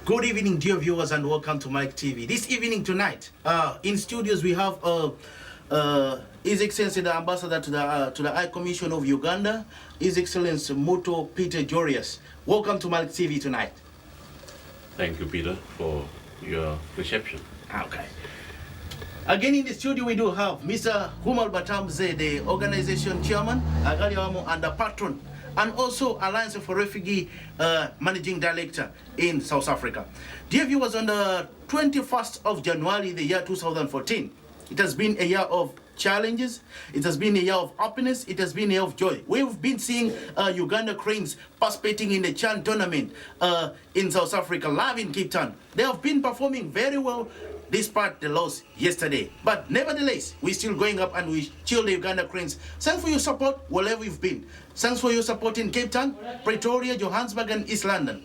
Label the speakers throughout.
Speaker 1: Good evening, dear viewers, and welcome to Malik TV. This evening tonight, in studios we have His Excellency the Ambassador to the High Commission of Uganda, His Excellency Muto Peter Jorius. Welcome to Malik TV tonight.
Speaker 2: Thank you, Peter, for your reception.
Speaker 1: Okay. Again in the studio we do have Mr. Humal Batamze, the organization chairman, Agaliwamo, and the patron, and also Alliance for Refugee Managing Director in South Africa. Dear viewers, on the 21st of January, the year 2014, it has been a year of challenges, it has been a year of happiness, it has been a year of joy. We've been seeing Uganda Cranes participating in the Chan tournament in South Africa, live in Cape Town. They have been performing very well despite the loss yesterday. But nevertheless, we're still going up and we chill the Uganda Cranes. Thanks for your support wherever you've been. Thanks for your support in Cape Town, Pretoria, Johannesburg, and East London.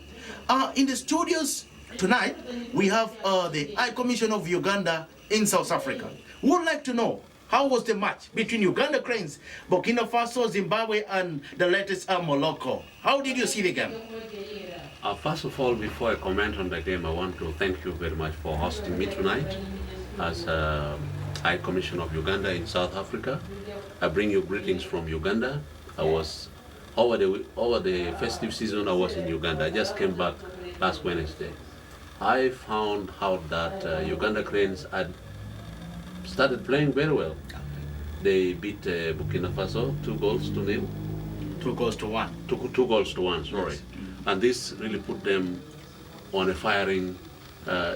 Speaker 1: In the studios tonight, we have the High Commission of Uganda in South Africa. We would like to know, how was the match between Uganda Cranes, Burkina Faso, Zimbabwe, and the latest Morocco? How did you see the game?
Speaker 2: First of all, before I comment on the game, I want to thank you very much for hosting me tonight as High Commission of Uganda in South Africa. I bring you greetings from Uganda. I was over the festive season. I was in Uganda. I just came back last Wednesday. I found out that Uganda Cranes had started playing very well. They beat Burkina Faso 2-0.
Speaker 1: 2-1.
Speaker 2: 2-1, sorry. Yes. And this really put them on a firing.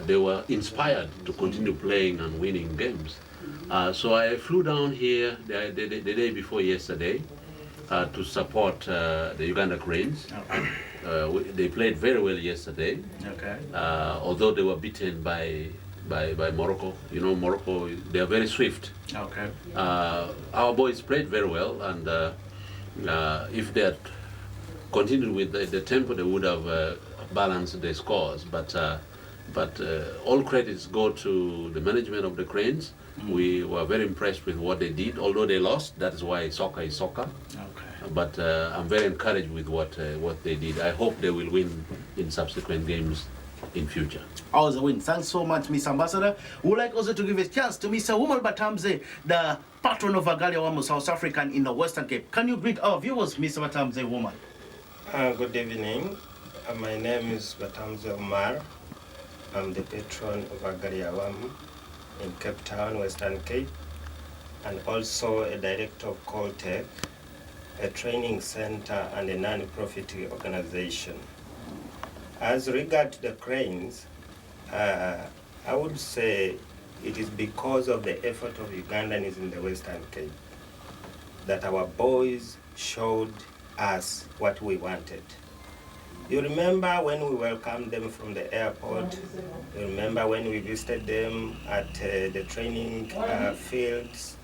Speaker 2: They were inspired to continue playing and winning games. So I flew down here the day before yesterday to support the Uganda Cranes. Okay. They played very well yesterday. Okay. Although they were beaten by Morocco. You know, Morocco, they are very swift. Okay. Our boys played very well, and if they had continued with the tempo, they would have balanced the scores. But all credits go to the management of the Cranes. Mm-hmm. We were very impressed with what they did, although they lost. That is why soccer is soccer. Okay. But I'm very encouraged with what they did. I hope they will win in subsequent games in future.
Speaker 1: Always a win. Thanks so much, Mr. Ambassador. We would like also to give a chance to Mr. Humal Batamze, the patron of Agaliwamo, South African in the Western Cape. Can you greet our viewers, Mr. Batamze Humal?
Speaker 3: Good evening. My name is Batamze Umar. I'm the patron of Agaliwamo in Cape Town, Western Cape, and also a director of Coltech, a training center and a non-profit organization. As regards the Cranes, I would say it is because of the effort of Ugandans in the Western Cape that our boys showed us what we wanted. You remember when we welcomed them from the airport? You remember when we visited them at the training fields?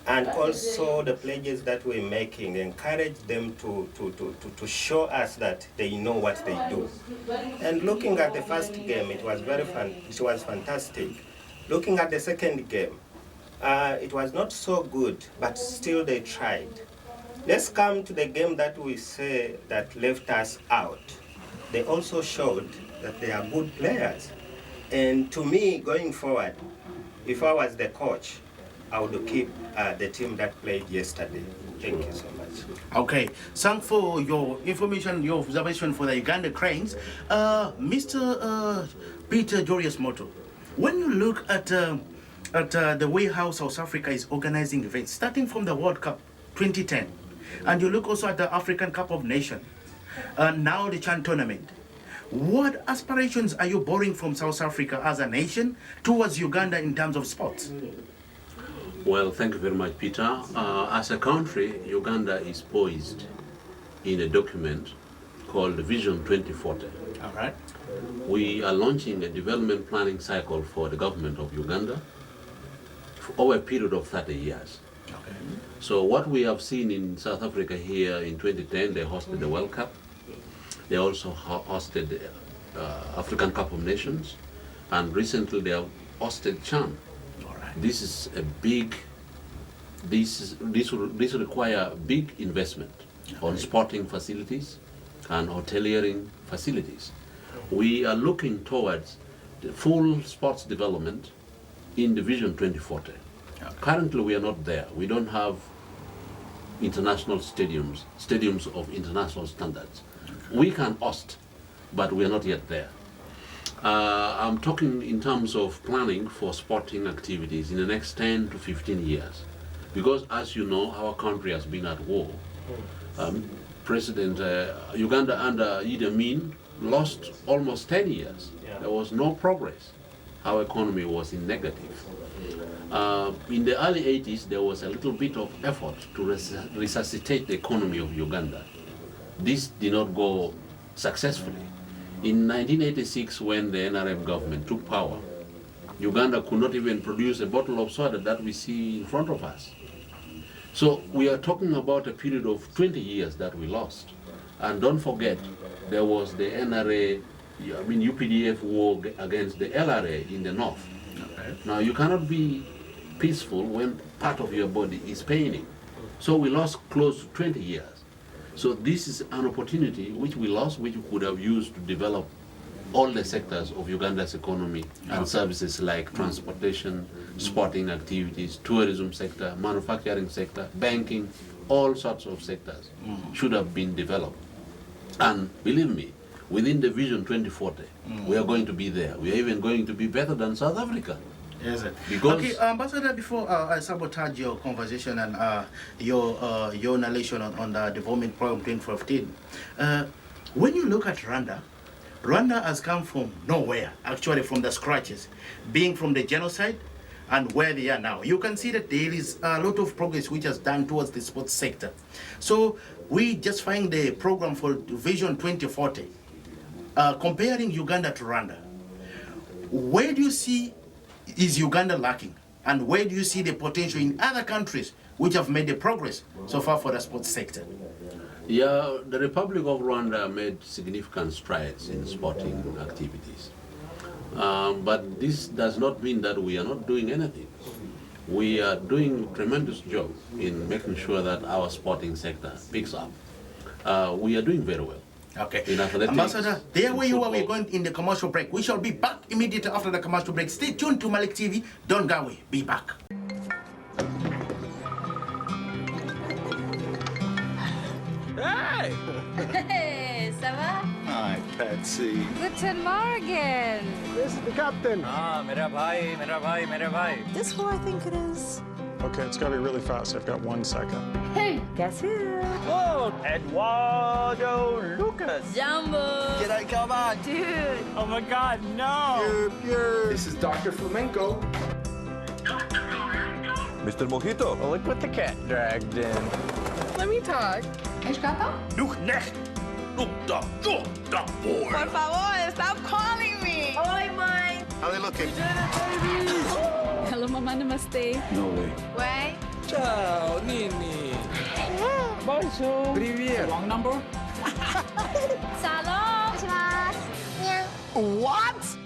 Speaker 3: And also the pledges that we're making, encourage them to show us that they know what they do. And looking at the first game, it was fantastic. Looking at the second game, it was not so good, but still they tried. Let's come to the game that we say that left us out. They also showed that they are good players. And to me, going forward, if I was the coach, I would keep the team that played yesterday. Thank you so much.
Speaker 1: Okay, thanks for your information, your observation for the Uganda Cranes. Mr. Peter Jorius Moto, when you look at the way how South Africa is organizing events, starting from the World Cup 2010, and you look also at the African Cup of Nations, now the Chan tournament, what aspirations are you borrowing from South Africa as a nation towards Uganda in terms of sports?
Speaker 2: Well, thank you very much, Peter. As a country, Uganda is poised in a document called Vision 2040.
Speaker 1: All right.
Speaker 2: We are launching a development planning cycle for the government of Uganda over a period of 30 years. Okay. So what we have seen in South Africa here in 2010, they hosted the World Cup. They also hosted the African Cup of Nations. And recently they have hosted Chan. This is a big, this will require big investment on sporting facilities and hoteliering facilities. We are looking towards the full sports development in the Vision 2040.
Speaker 1: Okay.
Speaker 2: Currently, we are not there. We don't have international stadiums of international standards. Okay. We can host, but we are not yet there. I'm talking in terms of planning for sporting activities in the next 10 to 15 years. Because as you know, our country has been at war. President Uganda under Idi Amin lost almost 10 years. Yeah. There was no progress. Our economy was in negative. In the early 80s, there was a little bit of effort to resuscitate the economy of Uganda. This did not go successfully. In 1986, when the NRM government took power, Uganda could not even produce a bottle of soda that we see in front of us. So we are talking about a period of 20 years that we lost. And don't forget, there was the NRA, UPDF war against the LRA in the north. Okay. Now you cannot be peaceful when part of your body is paining. So we lost close to 20 years. So this is an opportunity which we lost, which we could have used to develop all the sectors of Uganda's economy and services like transportation, sporting activities, tourism sector, manufacturing sector, banking, all sorts of sectors should have been developed. And believe me, within the Vision 2040, we are going to be there. We are even going to be better than South Africa.
Speaker 1: Yes, sir.
Speaker 2: Because
Speaker 1: okay, Ambassador, before I sabotage your conversation and your narration on the development program 2015, when you look at Rwanda has come from nowhere, actually from the scratches, being from the genocide and where they are now. You can see that there is a lot of progress which has done towards the sports sector. So we just find the program for Vision 2040, comparing Uganda to Rwanda. Where do you see is Uganda lacking? And where do you see the potential in other countries which have made the progress so far for the sports sector?
Speaker 2: Yeah, the Republic of Rwanda made significant strides in sporting activities. But this does not mean that we are not doing anything. We are doing a tremendous job in making sure that our sporting sector picks up. We are doing very well.
Speaker 1: Okay.
Speaker 2: In athletics,
Speaker 1: Ambassador, there where you are, we're going in the commercial break. We shall be back immediately after the commercial break. Stay tuned to Malik TV. Don't go away. Be back.
Speaker 4: Hey!
Speaker 5: Hey, ça va?
Speaker 4: Hi, Patsy.
Speaker 5: Guten Morgen.
Speaker 4: This is the captain.
Speaker 6: Mera bhai.
Speaker 5: This who I think it is?
Speaker 7: Okay, it's got to be really fast. I've got 1 second.
Speaker 5: Hey, guess who?
Speaker 6: Oh, Eduardo Lucas.
Speaker 5: Jumbo.
Speaker 6: G'day, come on.
Speaker 5: Dude.
Speaker 6: Oh my God, no.
Speaker 4: This is Dr. Flamenco.
Speaker 8: Mr. Mojito.
Speaker 6: Well, look what the cat dragged in.
Speaker 9: Let me talk.
Speaker 5: Por favor, stop calling me. Oi, mãe.
Speaker 4: How they looking?
Speaker 9: Hello, Mama. Namaste.
Speaker 8: No way.
Speaker 5: Wait.
Speaker 6: Ciao, Nini. Bonjour. Привет. Wrong number?
Speaker 5: Salon.
Speaker 4: What?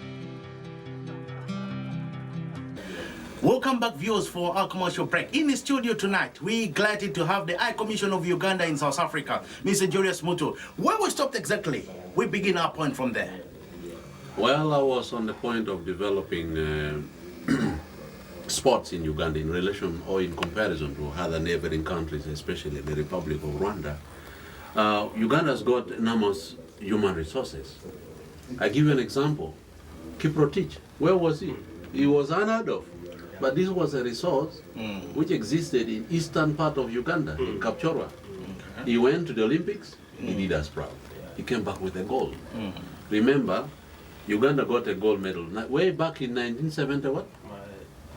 Speaker 1: Welcome back, viewers, for our commercial break. In the studio tonight, we're glad to have the High Commission of Uganda in South Africa, Mr. Julius Mutu. Where we stopped exactly? We begin our point from there.
Speaker 2: well, I was on the point of developing sports in Uganda in relation or in comparison to other neighboring countries, especially the Republic of Rwanda. Uganda's got enormous human resources. I give you an example. Kiprotich, where was he? He was unheard of. But this was a resource which existed in eastern part of Uganda, in Kapchorwa. He went to the Olympics, he did us proud. He came back with a gold. Remember, Uganda got a gold medal way back in 1970 what?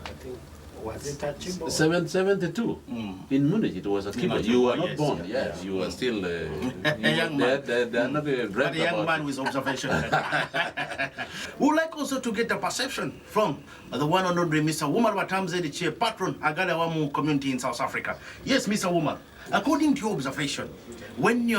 Speaker 3: I think, was it at Chibo?
Speaker 2: 772 in Munich. It was a keeper. You were not born. Yes, you were still
Speaker 1: a young man.
Speaker 2: They're not
Speaker 1: But a young man with observation. We would like also to get a perception from the one and only Mr. Umar Batamze, the chair patron Agala Wamu community in South Africa. Yes, Mr. Umar, according to your observation, when you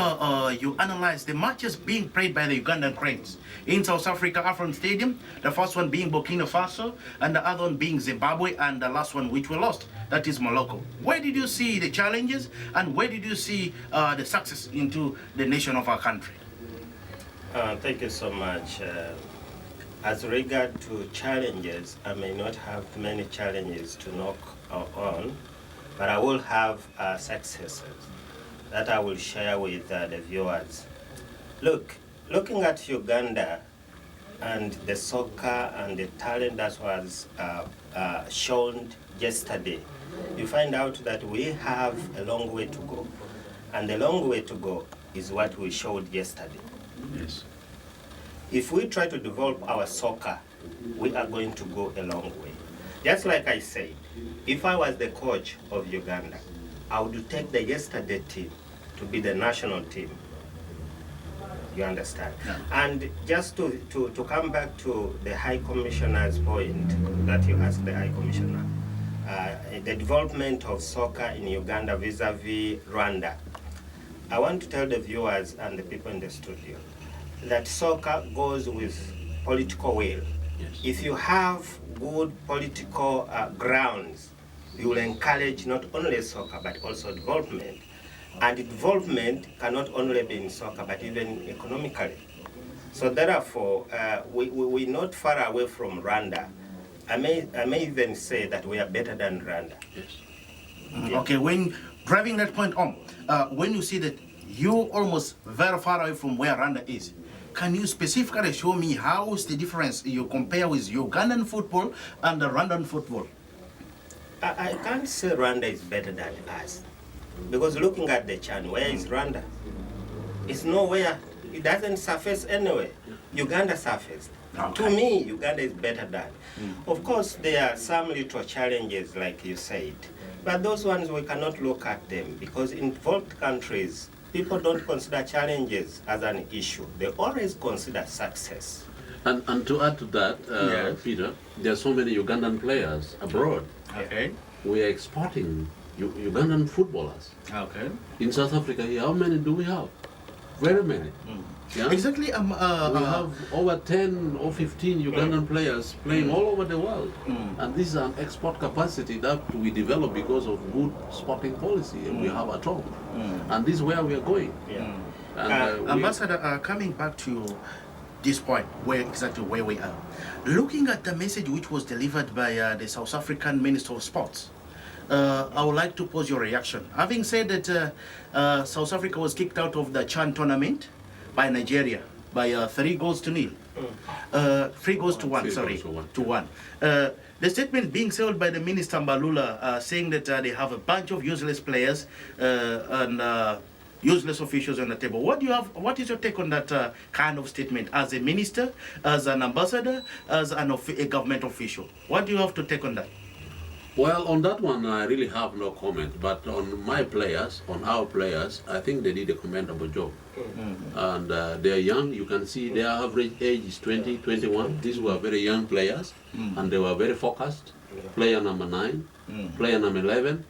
Speaker 1: analyze the matches being played by the Ugandan Cranes in South Africa Afron Stadium, the first one being Burkina Faso, and the other one being Zimbabwe, and the last one which we lost, that is Morocco. Where did you see the challenges, and where did you see the success into the nation of our country?
Speaker 3: Thank you so much. As regard to challenges, I may not have many challenges to knock on, but I will have successes that I will share with the viewers. Looking at Uganda and the soccer and the talent that was shown yesterday, you find out that we have a long way to go. And the long way to go is what we showed yesterday.
Speaker 2: Yes.
Speaker 3: If we try to develop our soccer, we are going to go a long way. Just like I said, if I was the coach of Uganda, I would take the yesterday team to be the national team. You understand?
Speaker 1: Yeah.
Speaker 3: And just to come back to the High Commissioner's point that you asked the High Commissioner, the development of soccer in Uganda vis-a-vis Rwanda, I want to tell the viewers and the people in the studio that soccer goes with political will.
Speaker 2: Yes.
Speaker 3: If you have good political grounds, you will encourage not only soccer but also development. And development cannot only be in soccer but even economically. So therefore, we're not far away from Rwanda. I may even say that we are better than Rwanda.
Speaker 2: Yes.
Speaker 3: Yeah.
Speaker 1: Okay, when driving that point home, when you see that you're almost very far away from where Rwanda is, can you specifically show me how is the difference you compare with Ugandan football and the Rwandan football?
Speaker 3: I can't say Rwanda is better than us. Because looking at the chart, where is Rwanda? It's nowhere. It doesn't surface anywhere. Uganda surfaced.
Speaker 1: Okay.
Speaker 3: To me, Uganda is better than. Of course, there are some little challenges, like you said. But those ones, we cannot look at them. Because in developed countries, people don't consider challenges as an issue. They always consider success.
Speaker 2: And to add to that,
Speaker 3: Yes.
Speaker 2: Peter, there are so many Ugandan players abroad.
Speaker 1: Okay.
Speaker 2: We are exporting Ugandan footballers.
Speaker 1: Okay.
Speaker 2: In South Africa here, how many do we have? Very many. Yeah?
Speaker 1: Exactly.
Speaker 2: We have over 10 or 15 Ugandan players playing all over the world. And this is an export capacity that we develop because of good sporting policy we have at home. And this is where we are going.
Speaker 3: Yeah.
Speaker 2: And,
Speaker 1: Ambassador, coming back to this point, exactly where we are, looking at the message which was delivered by the South African Minister of Sports, I would like to pose your reaction. Having said that South Africa was kicked out of the CHAN tournament by Nigeria by 3 goals to 0. 3 goals to 1,
Speaker 2: 3
Speaker 1: sorry,
Speaker 2: goals
Speaker 1: to 1. The statement being said by the Minister Mbalula saying that they have a bunch of useless players and useless officials on the table. What is your take on that kind of statement as a minister, as an ambassador, as a government official? What do you have to take on that?
Speaker 2: well, on that one, I really have no comment. But on my players, on our players, I think they did a commendable job. And they're young. You can see their average age is 20, 21. These were very young players, and they were very focused. Player number 9, player number 11,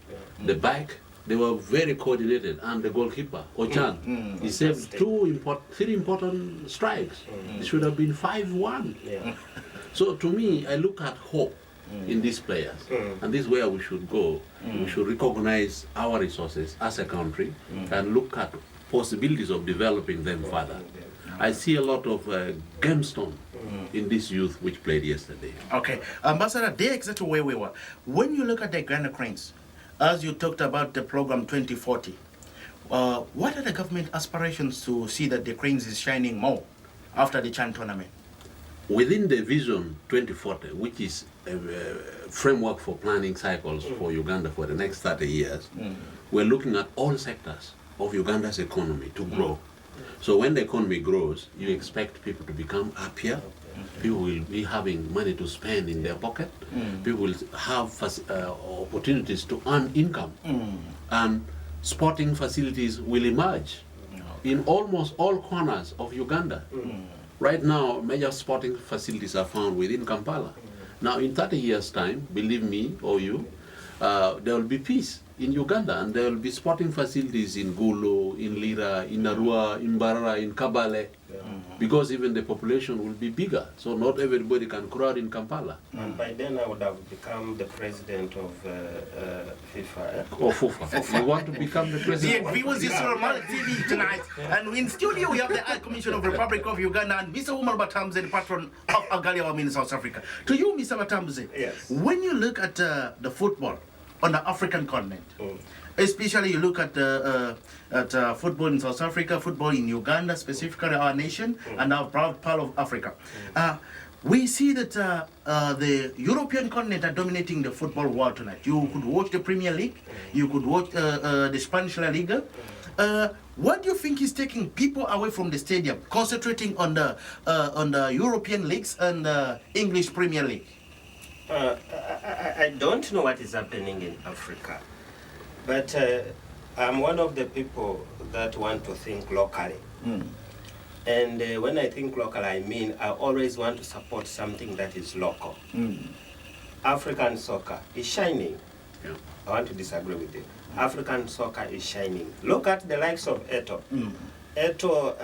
Speaker 2: the back, they were very coordinated, and the goalkeeper, Ochan, he saved 3 important strikes. It should have been 5-1. So to me, I look at hope in these players, and this is where we should go. We should recognize our resources as a country and look at possibilities of developing them further. I see a lot of gemstone in this youth which played yesterday.
Speaker 1: Okay, Ambassador, they're exactly where we were. When you look at the Uganda Cranes, as you talked about the program 2040, what are the government aspirations to see that the Cranes is shining more after the CHAN tournament?
Speaker 2: Within the Vision 2040, which is a framework for planning cycles for Uganda for the next 30 years, we're looking at all sectors of Uganda's economy to grow. So when the economy grows, you expect people to become happier. People will be having money to spend in their pocket. People will have opportunities to earn income. And sporting facilities will emerge in almost all corners of Uganda. Right now, major sporting facilities are found within Kampala. Now, in 30 years' time, believe me or you, there will be peace in Uganda, and there will be sporting facilities in Gulu, in Lira, in Arua, in Barara, in Kabale. because even the population will be bigger, so not everybody can crowd in Kampala.
Speaker 3: And by then I would have become the president of FIFA. Eh?
Speaker 2: Or FUFA. You want to become the
Speaker 1: The
Speaker 2: president?
Speaker 1: viewers, you saw Malik TV tonight, and in studio we have the High Commissioner of the Republic of Uganda and Mr. Umar Batamze, the patron of Agaliawam in South Africa. To you, Mr. Batamze,
Speaker 3: Yes.
Speaker 1: when you look at the football on the African continent, especially you look at football in South Africa, football in Uganda, specifically our nation and our proud part of Africa. We see that the European continent are dominating the football world tonight. You could watch the Premier League, you could watch the Spanish La Liga. What do you think is taking people away from the stadium, concentrating on the European leagues and the English Premier League?
Speaker 3: I don't know what is happening in Africa, but I'm one of the people that want to think locally. And when I think local, I mean I always want to support something that is local. African soccer is shining.
Speaker 2: Yeah.
Speaker 3: I want to disagree with you. African soccer is shining. Look at the likes of Eto. Eto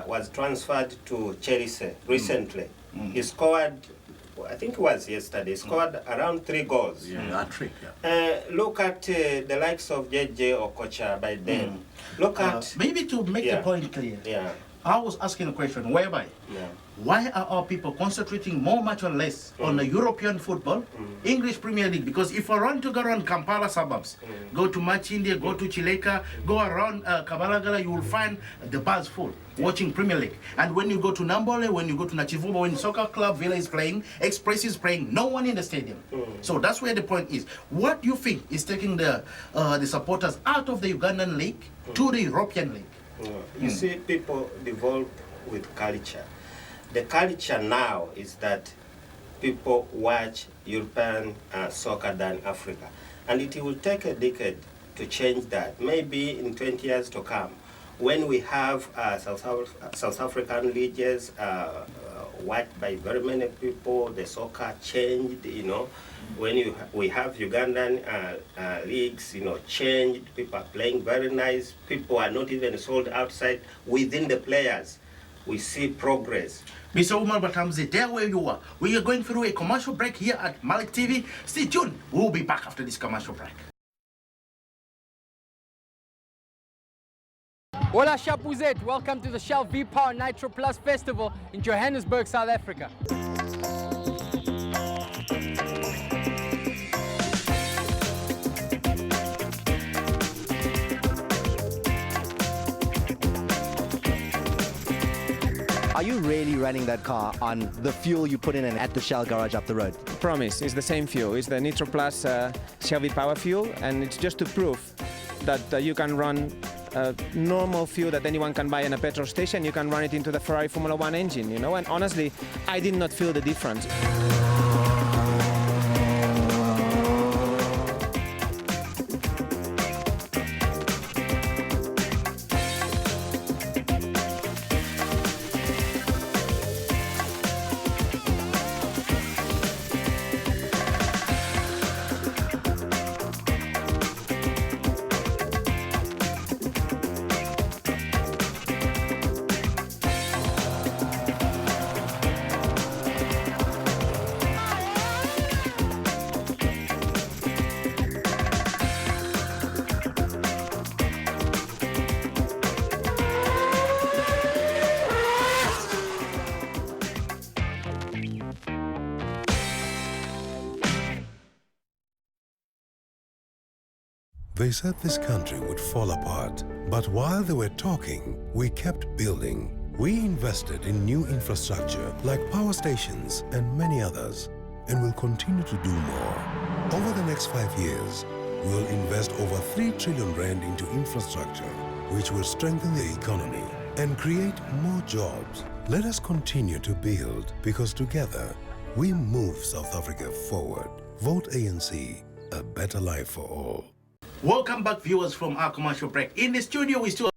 Speaker 3: was transferred to Chelsea recently. He scored, I think it was yesterday, scored around 3 goals.
Speaker 2: Yeah, that trick, yeah.
Speaker 3: Look at the likes of JJ Okocha by then. Look at...
Speaker 1: Maybe to make the point clear.
Speaker 3: Yeah.
Speaker 1: I was asking a question whereby, why are our people concentrating more much or less on the European football, English Premier League? Because if I run to go around Kampala suburbs, go to Machinde, go to Chileka, go around Kabalagala, you will find the bars full watching Premier League. And when you go to Nambole, when you go to Nachivubo, when soccer club Villa is playing, Express is playing, no one in the stadium. So that's where the point is. What do you think is taking the supporters out of the Ugandan league to the European league?
Speaker 3: You see, people develop with culture. The culture now is that people watch European soccer than Africa. And it will take a decade to change that. Maybe in 20 years to come, when we have South African leagues watched by very many people, the soccer changed, you know. When we have Ugandan leagues, you know, changed, people are playing very nice, people are not even sold outside within the players. We see progress.
Speaker 1: Mr. Umar Batamze, there where you are. We are going through a commercial break here at Malik TV. Stay tuned. We'll be back after this commercial break.
Speaker 8: Hola Chapuzet, welcome to the Shell V-Power Nitro Plus Festival in Johannesburg, South Africa.
Speaker 10: Are you really running that car on the fuel you put in and at the Shell garage up the road?
Speaker 11: Promise, it's the same fuel. It's the Nitro Plus Shell V-Power fuel, and it's just to prove that you can run normal fuel that anyone can buy in a petrol station. You can run it into the Ferrari Formula 1 engine, you know, and honestly, I did not feel the difference.
Speaker 12: They said this country would fall apart, but while they were talking, we kept building. We invested in new infrastructure like power stations and many others, and will continue to do more. Over the next 5 years, we'll invest over 3 trillion rand into infrastructure, which will strengthen the economy and create more jobs. Let us continue to build, because together, we move South Africa forward. Vote ANC, a better life for all.
Speaker 1: Welcome back, viewers, from our commercial break. In the studio, we still